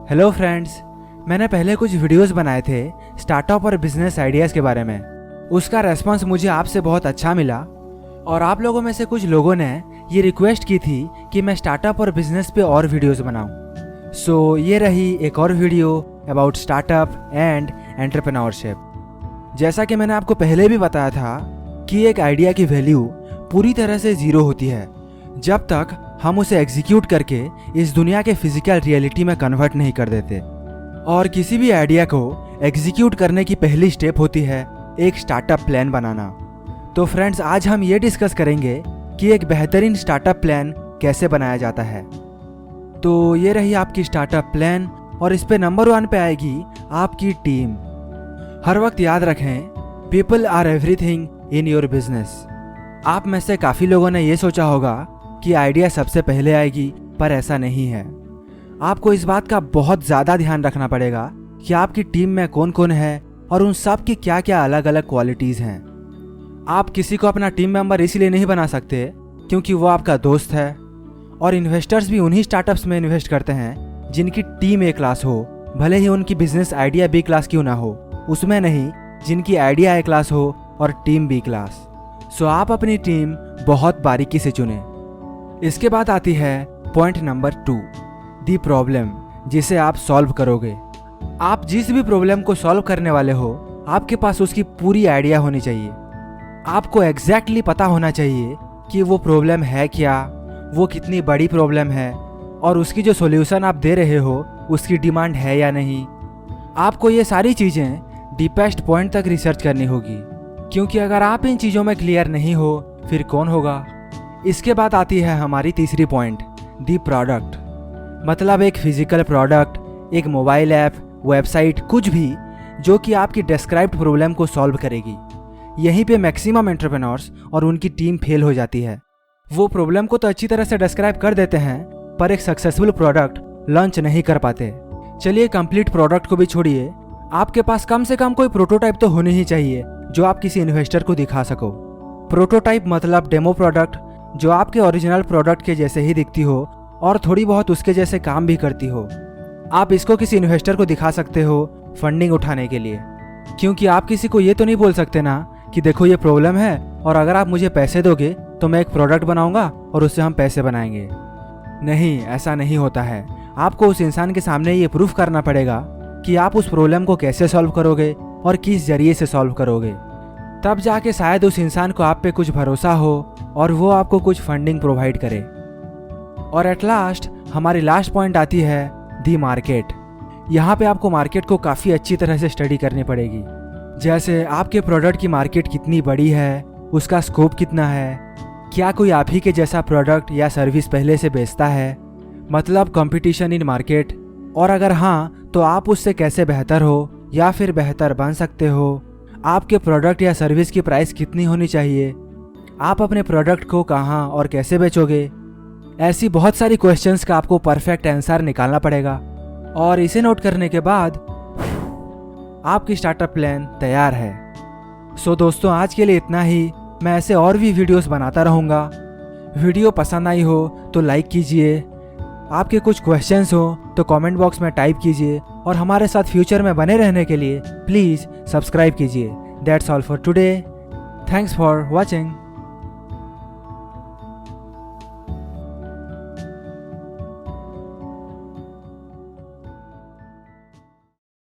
Hello friends, मैंने पहले कुछ वीडियोस बनाए थे स्टार्टअप और बिजनेस आइडियाज़ के बारे में। उसका रेस्पॉन्स मुझे आपसे बहुत अच्छा मिला और आप लोगों में से कुछ लोगों ने ये रिक्वेस्ट की थी कि मैं स्टार्टअप और बिजनेस पे और वीडियोस बनाऊं। सो ये रही एक और video about startup and entrepreneurship. जैसा कि मैंने आपको पहले भी बताया था कि एक आइडिया की वैल्यू पूरी तरह से ज़ीरो होती है जब तक हम उसे एग्जीक्यूट करके इस दुनिया के फिजिकल रियलिटी में कन्वर्ट नहीं कर देते। और किसी भी आइडिया को एग्जीक्यूट करने की पहली स्टेप होती है एक स्टार्टअप प्लान बनाना। तो फ्रेंड्स, आज हम ये डिस्कस करेंगे कि एक बेहतरीन स्टार्टअप प्लान कैसे बनाया जाता है। तो ये रही आपकी स्टार्टअप प्लान और इस पे नंबर 1 पे आएगी आपकी टीम। हर वक्त याद रखें, people are everything in your business. आप में से काफ़ी लोगों ने ये सोचा होगा कि आइडिया सबसे पहले आएगी, पर ऐसा नहीं है। आपको इस बात का बहुत ज़्यादा ध्यान रखना पड़ेगा कि आपकी टीम में कौन कौन है और उन सब की क्या क्या अलग अलग क्वालिटीज़ हैं। आप किसी को अपना टीम मेंबर इसलिए नहीं बना सकते क्योंकि वो आपका दोस्त है, और इन्वेस्टर्स भी उन्हीं स्टार्टअप्स में इन्वेस्ट करते हैं जिनकी टीम ए क्लास हो, भले ही उनकी बिजनेस आइडिया बी क्लास क्यों ना हो, उसमें नहीं जिनकी आइडिया ए क्लास हो और टीम बी क्लास। सो आप अपनी टीम बहुत बारीकी से चुनें। इसके बाद आती है पॉइंट नंबर 2, दी प्रॉब्लम जिसे आप सॉल्व करोगे। आप जिस भी प्रॉब्लम को सॉल्व करने वाले हो, आपके पास उसकी पूरी आइडिया होनी चाहिए। आपको एग्जैक्टली पता होना चाहिए कि वो प्रॉब्लम है क्या, वो कितनी बड़ी प्रॉब्लम है, और उसकी जो सॉल्यूशन आप दे रहे हो उसकी डिमांड है या नहीं। आपको ये सारी चीज़ें डीपेस्ट पॉइंट तक रिसर्च करनी होगी, क्योंकि अगर आप इन चीज़ों में क्लियर नहीं हो फिर कौन होगा। इसके बाद आती है हमारी तीसरी पॉइंट, दी प्रोडक्ट। मतलब एक फिजिकल प्रोडक्ट, एक मोबाइल ऐप, वेबसाइट, कुछ भी जो कि आपकी डिस्क्राइब्ड प्रॉब्लम को सॉल्व करेगी। यहीं पे मैक्सिमम एंटरप्रेन्योर्स और उनकी टीम फेल हो जाती है। वो प्रॉब्लम को तो अच्छी तरह से डिस्क्राइब कर देते हैं, पर एक सक्सेसफुल प्रोडक्ट लॉन्च नहीं कर पाते। चलिए, कंप्लीट प्रोडक्ट को भी छोड़िए, आपके पास कम से कम कोई प्रोटोटाइप तो होनी ही चाहिए जो आप किसी इन्वेस्टर को दिखा सको। प्रोटोटाइप मतलब डेमो प्रोडक्ट जो आपके ओरिजिनल प्रोडक्ट के जैसे ही दिखती हो और थोड़ी बहुत उसके जैसे काम भी करती हो। आप इसको किसी इन्वेस्टर को दिखा सकते हो फंडिंग उठाने के लिए, क्योंकि आप किसी को ये तो नहीं बोल सकते ना कि देखो ये प्रॉब्लम है और अगर आप मुझे पैसे दोगे तो मैं एक प्रोडक्ट बनाऊंगा और उससे हम पैसे बनाएंगे। नहीं, ऐसा नहीं होता है। आपको उस इंसान के सामने ये प्रूफ करना पड़ेगा कि आप उस प्रॉब्लम को कैसे सॉल्व करोगे और किस जरिए से सॉल्व करोगे। तब जाके शायद उस इंसान को आप पे कुछ भरोसा हो और वो आपको कुछ फंडिंग प्रोवाइड करे। और एट लास्ट हमारी लास्ट पॉइंट आती है दी मार्केट। यहाँ पे आपको मार्केट को काफ़ी अच्छी तरह से स्टडी करनी पड़ेगी। जैसे आपके प्रोडक्ट की मार्केट कितनी बड़ी है, उसका स्कोप कितना है, क्या कोई आप ही के जैसा प्रोडक्ट या सर्विस पहले से बेचता है, मतलब कंपटीशन इन मार्केट, और अगर हाँ तो आप उससे कैसे बेहतर हो या फिर बेहतर बन सकते हो। आपके प्रोडक्ट या सर्विस की प्राइस कितनी होनी चाहिए, आप अपने प्रोडक्ट को कहाँ और कैसे बेचोगे। ऐसी बहुत सारी क्वेश्चंस का आपको परफेक्ट आंसर निकालना पड़ेगा, और इसे नोट करने के बाद आपकी स्टार्टअप प्लान तैयार है। सो दोस्तों, आज के लिए इतना ही। मैं ऐसे और भी वीडियोस बनाता रहूँगा। वीडियो पसंद आई हो तो लाइक कीजिए, आपके कुछ क्वेश्चंस हो तो कमेंट बॉक्स में टाइप कीजिए, और हमारे साथ फ्यूचर में बने रहने के लिए प्लीज़ सब्सक्राइब कीजिए। That's all for today. Thanks for watching.